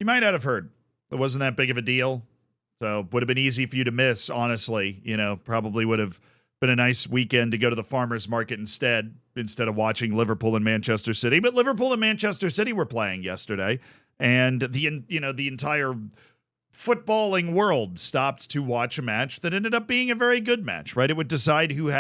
might not have heard. It wasn't that big of a deal. So would have been easy for you to miss, honestly. Probably would have been a nice weekend to go to the farmer's market instead of watching Liverpool and Manchester City. But Liverpool and Manchester City were playing yesterday, and the entire footballing world stopped to watch a match that ended up being a very good match, right? It would decide who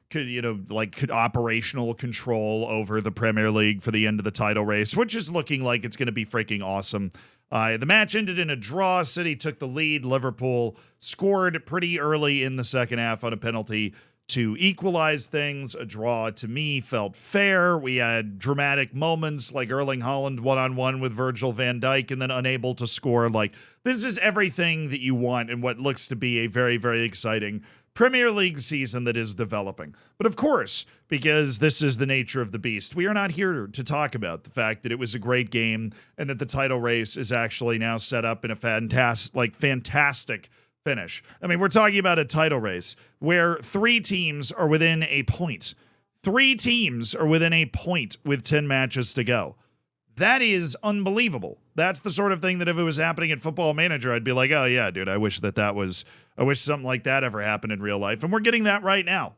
could operational control over the Premier League for the end of the title race, which is looking like it's going to be freaking awesome. The match ended in a draw. City took the lead. Liverpool scored pretty early in the second half on a penalty to equalize things. A draw, to me, felt fair. We had dramatic moments like Erling Haaland one-on-one with Virgil van Dijk and then unable to score. Like, this is everything that you want in what looks to be a very, very exciting Premier League season that is developing. But of course, because this is the nature of the beast, we are not here to talk about the fact that it was a great game and that the title race is actually now set up in a fantastic finish. I mean, we're talking about a title race where 3 teams are within a point. 3 teams are within a point with 10 matches to go. That is unbelievable. That's the sort of thing that if it was happening in Football Manager, I'd be like, oh yeah, dude, I wish something like that ever happened in real life. And we're getting that right now.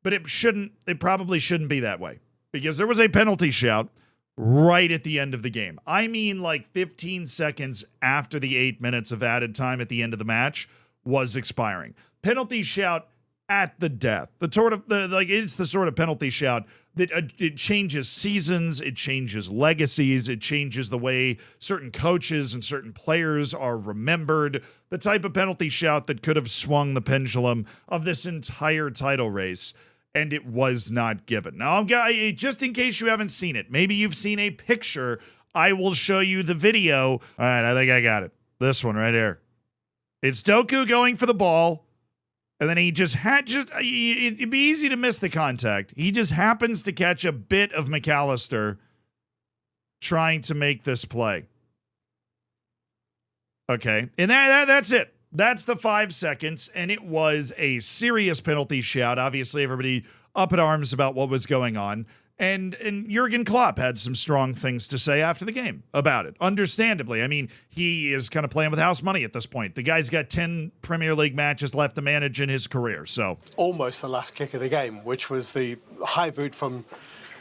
But it probably shouldn't be that way, because there was a penalty shout right at the end of the game. I mean, like 15 seconds after the 8 minutes of added time at the end of the match was expiring. Penalty shout at the death. It's the sort of penalty shout that it changes seasons, it changes legacies, it changes the way certain coaches and certain players are remembered. The type of penalty shout that could have swung the pendulum of this entire title race, and it was not given. Now, just in case you haven't seen it, maybe you've seen a picture, I will show you the video. All right, I think I got it. This one right here. It's Doku going for the ball. And then it'd be easy to miss the contact. He just happens to catch a bit of McAllister trying to make this play. Okay. And that's it. That's the 5 seconds. And it was a serious penalty shout. Obviously, everybody up in arms about what was going on. And Jurgen Klopp had some strong things to say after the game about it. Understandably. I mean, he is kind of playing with house money at this point. The guy's got 10 Premier League matches left to manage in his career. So almost the last kick of the game, which was the high boot from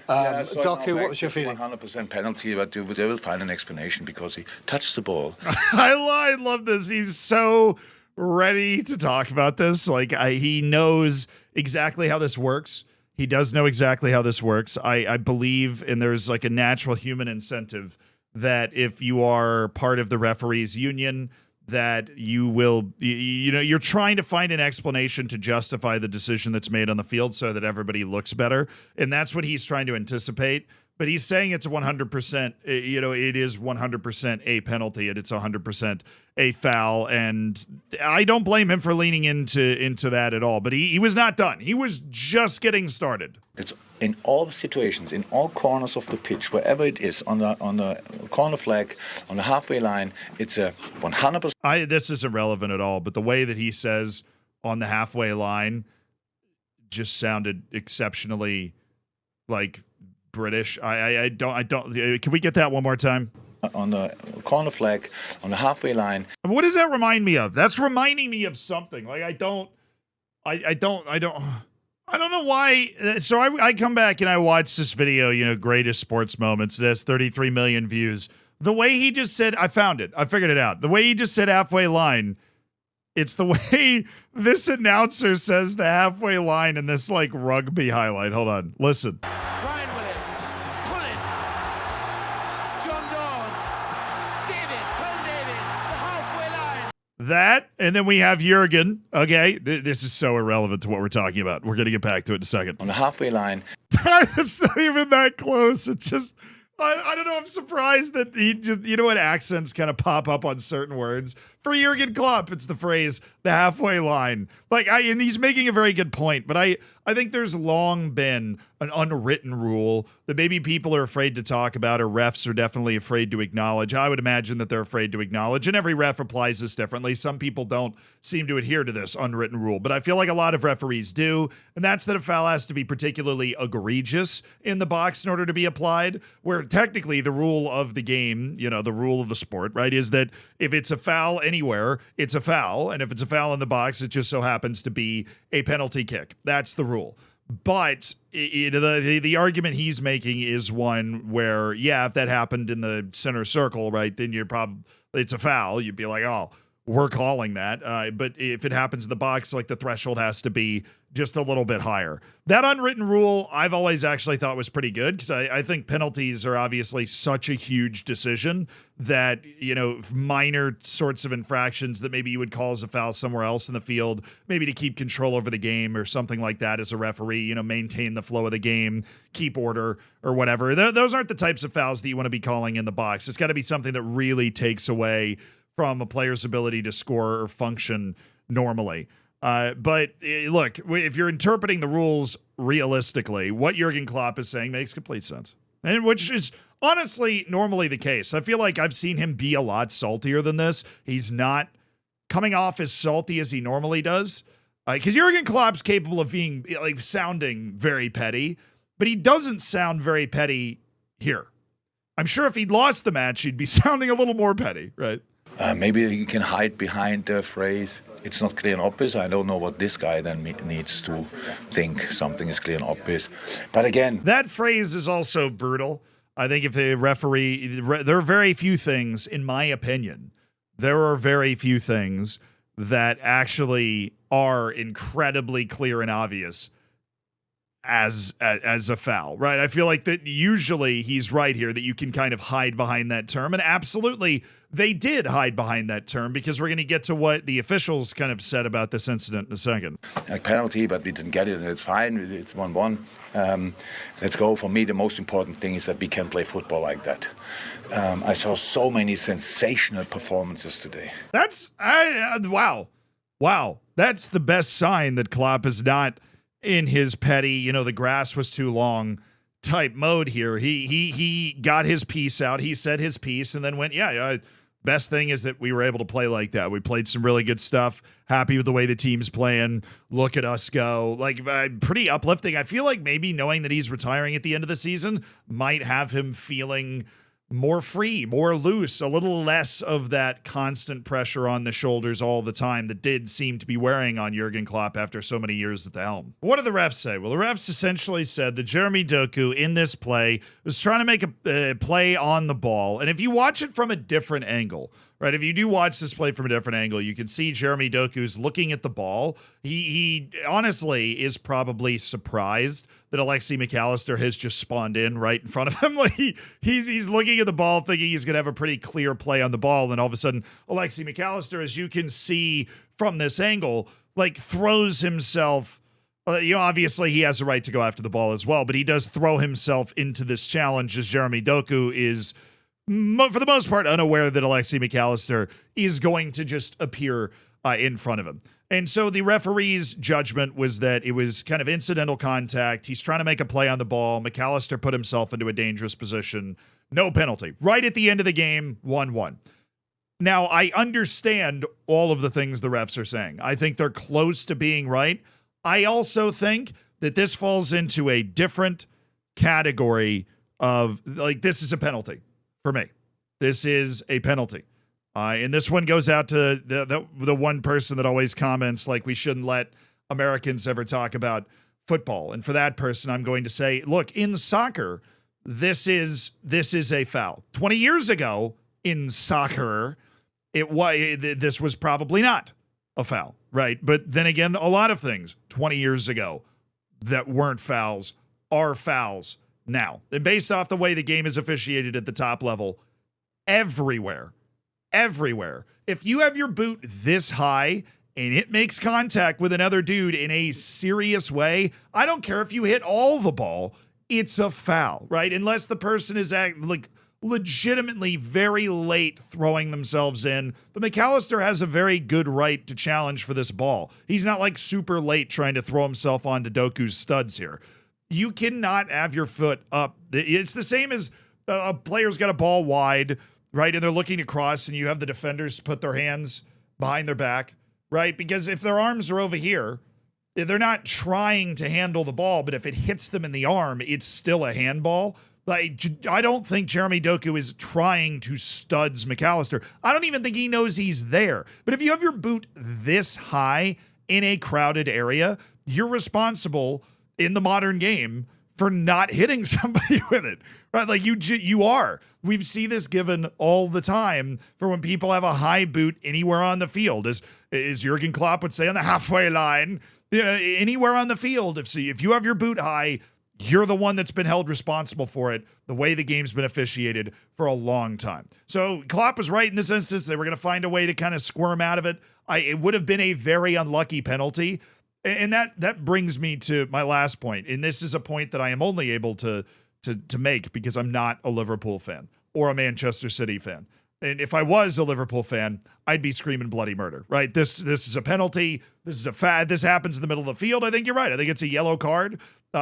Doku. What was your feeling? 100% penalty, but they will find an explanation because he touched the ball. I love this. He's so ready to talk about this. He knows exactly how this works. He does know exactly how this works. I believe, and there's like a natural human incentive that if you are part of the referees union, that you will, you're trying to find an explanation to justify the decision that's made on the field so that everybody looks better. And that's what he's trying to anticipate. But he's saying it's 100%, it is 100% a penalty and it's 100% a foul. And I don't blame him for leaning into that at all. But he was not done. He was just getting started. It's in all situations, in all corners of the pitch, wherever it is, on the corner flag, on the halfway line, it's a 100%. This isn't relevant at all, but the way that he says on the halfway line just sounded exceptionally like British. I don't. Can we get that one more time? On the corner flag, on the halfway line. What does that remind me of? That's reminding me of something. Like I don't know why. So I come back and I watch this video, greatest sports moments. This 33 million views. The way he just said, I found it. I figured it out. The way he just said halfway line. It's the way this announcer says the halfway line in this like rugby highlight. Hold on. Listen. That, and then we have Jurgen. Okay, this is so irrelevant to what we're talking about. We're going to get back to it in a second. On the halfway line. It's not even that close. It's just, I don't know. I'm surprised that he just, what accents kind of pop up on certain words. For Jurgen Klopp, it's the phrase, the halfway line. And he's making a very good point, but I think there's long been an unwritten rule that maybe people are afraid to talk about, or refs are definitely afraid to acknowledge. I would imagine that they're afraid to acknowledge, and every ref applies this differently. Some people don't seem to adhere to this unwritten rule, but I feel like a lot of referees do, and that's that a foul has to be particularly egregious in the box in order to be applied, where technically the rule of the game, the rule of the sport, right, is that if it's a foul anywhere, it's a foul. And if it's a foul in the box, it just so happens to be a penalty kick. That's the rule. But the argument he's making is one where, if that happened in the center circle, right, then it's a foul. You'd be like, oh, we're calling that. But if it happens in the box, like the threshold has to be just a little bit higher. That unwritten rule, I've always actually thought was pretty good because I think penalties are obviously such a huge decision that, minor sorts of infractions that maybe you would call as a foul somewhere else in the field, maybe to keep control over the game or something like that as a referee, maintain the flow of the game, keep order or whatever. Those aren't the types of fouls that you want to be calling in the box. It's got to be something that really takes away from a player's ability to score or function normally. But look, if you're interpreting the rules realistically, what Jurgen Klopp is saying makes complete sense. And which is honestly normally the case. I feel like I've seen him be a lot saltier than this. He's not coming off as salty as he normally does. Because Jurgen Klopp's capable of being sounding very petty, but he doesn't sound very petty here. I'm sure if he'd lost the match, he'd be sounding a little more petty, right? Maybe you can hide behind the phrase, it's not clear and obvious. I don't know what this guy then needs to think something is clear and obvious. But again, that phrase is also brutal. I think if the referee, there are very few things, in my opinion, there are very few things that actually are incredibly clear and obvious as a foul, right? I feel like that usually he's right here that you can kind of hide behind that term. And absolutely, they did hide behind that term because we're going to get to what the officials kind of said about this incident in a second. A penalty, but we didn't get it, and it's fine. It's 1-1. Let's go. For me, the most important thing is that we can play football like that. I saw so many sensational performances today. Wow. That's the best sign that Klopp is not in his petty, the grass was too long type mode here. He got his piece out. He said his piece and then went, best thing is that we were able to play like that. We played some really good stuff. Happy with the way the team's playing. Look at us go. Pretty uplifting. I feel like maybe knowing that he's retiring at the end of the season might have him feeling more free, more loose, a little less of that constant pressure on the shoulders all the time that did seem to be wearing on Jurgen Klopp after so many years at the helm. What did the refs say? Well, the refs essentially said that Jeremy Doku in this play was trying to make a play on the ball. And if you watch it from a different angle, right, if you do watch this play from a different angle, you can see Jeremy Doku's looking at the ball. He honestly is probably surprised that Alexi McAllister has just spawned in right in front of him. He's looking at the ball thinking he's going to have a pretty clear play on the ball. And all of a sudden, Alexi McAllister, as you can see from this angle, throws himself. Obviously, he has a right to go after the ball as well, but he does throw himself into this challenge as Jeremy Doku is, for the most part, unaware that Alexi McAllister is going to just appear in front of him. And so the referee's judgment was that it was kind of incidental contact. He's trying to make a play on the ball. McAllister put himself into a dangerous position. No penalty. Right at the end of the game, 1-1. Now, I understand all of the things the refs are saying. I think they're close to being right. I also think that this falls into a different category of, this is a penalty. For me, this is a penalty. And this one goes out to the one person that always comments we shouldn't let Americans ever talk about football. And for that person, I'm going to say, look, in soccer, this is a foul. 20 years ago in soccer, this was probably not a foul, right? But then again, a lot of things 20 years ago that weren't fouls are fouls now. And based off the way the game is officiated at the top level, everywhere, if you have your boot this high and it makes contact with another dude in a serious way, I don't care if you hit all the ball, it's a foul, right? Unless the person is legitimately very late throwing themselves in. But McAllister has a very good right to challenge for this ball. He's not super late trying to throw himself onto Doku's studs here. You cannot have your foot up. It's the same as a player's got a ball wide, right? And they're looking to cross and you have the defenders put their hands behind their back, right? Because if their arms are over here, they're not trying to handle the ball, but if it hits them in the arm, it's still a handball. I don't think Jeremy Doku is trying to studs McAllister. I don't even think he knows he's there. But if you have your boot this high in a crowded area, you're responsible in the modern game for not hitting somebody with it, right? Like you are. We see this given all the time for when people have a high boot anywhere on the field. As Jurgen Klopp would say, on the halfway line, anywhere on the field. If you have your boot high, you're the one that's been held responsible for it, the way the game's been officiated for a long time. So Klopp was right in this instance. They were going to find a way to kind of squirm out of it. It would have been a very unlucky penalty. And that brings me to my last point. And this is a point that I am only able to make because I'm not a Liverpool fan or a Manchester City fan. And if I was a Liverpool fan, I'd be screaming bloody murder, right? This is a penalty. This is a fad. This happens in the middle of the field. I think you're right. I think it's a yellow card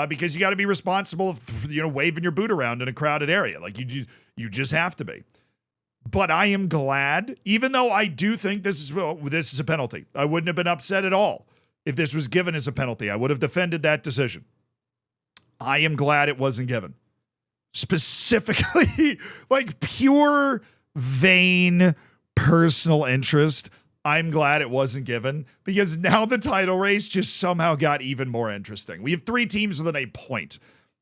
because you got to be responsible of waving your boot around in a crowded area. Like you just have to be. But I am glad, even though I do think this is a penalty. I wouldn't have been upset at all if this was given as a penalty. I would have defended that decision. I am glad it wasn't given. Specifically, like pure vain personal interest. I'm glad it wasn't given because now the title race just somehow got even more interesting. We have 3 teams within a point,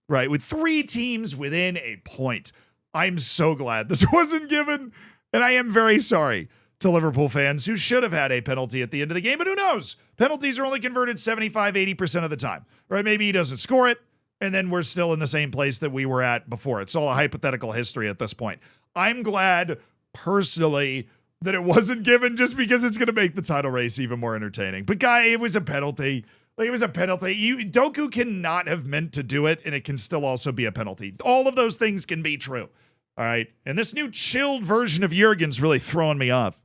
right? With 3 teams within a point. I'm so glad this wasn't given. And I am very sorry to Liverpool fans who should have had a penalty at the end of the game. But who knows? Penalties are only converted 75-80% of the time, right? Maybe he doesn't score it, and then we're still in the same place that we were at before. It's all a hypothetical history at this point. I'm glad, personally, that it wasn't given just because it's going to make the title race even more entertaining. But, guy, it was a penalty. Like, it was a penalty. Doku cannot have meant to do it, and it can still also be a penalty. All of those things can be true. All right? And this new chilled version of Jurgen's really throwing me off.